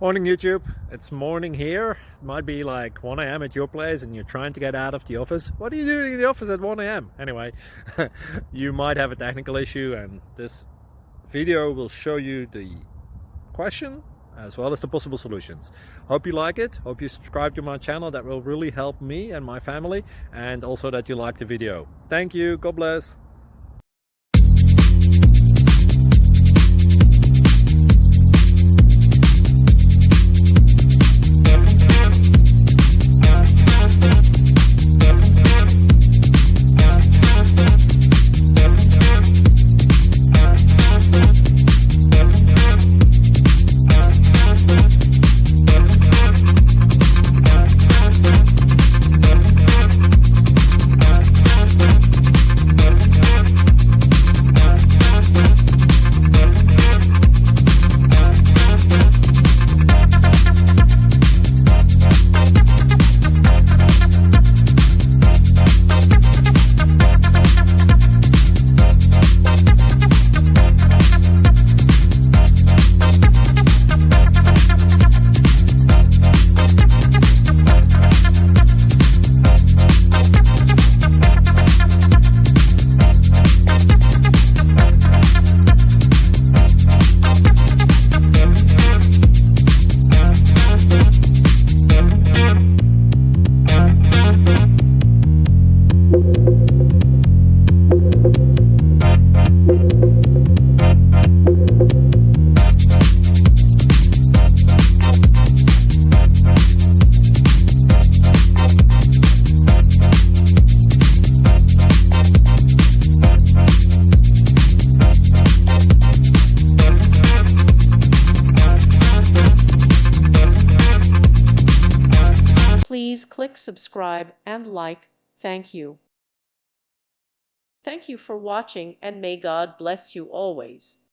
Morning YouTube, it's morning here. It might be like 1 a.m. at your place and you're trying to get out of the office. What are you doing in the office at 1 a.m.? Anyway, you might have a technical issue and this video will show you the question as well as the possible solutions. Hope you like it, hope you subscribe to my channel. That will really help me and my family, and also that you like the video. Thank you, God bless. Please click subscribe and like. Thank you. Thank you for watching, and may God bless you always.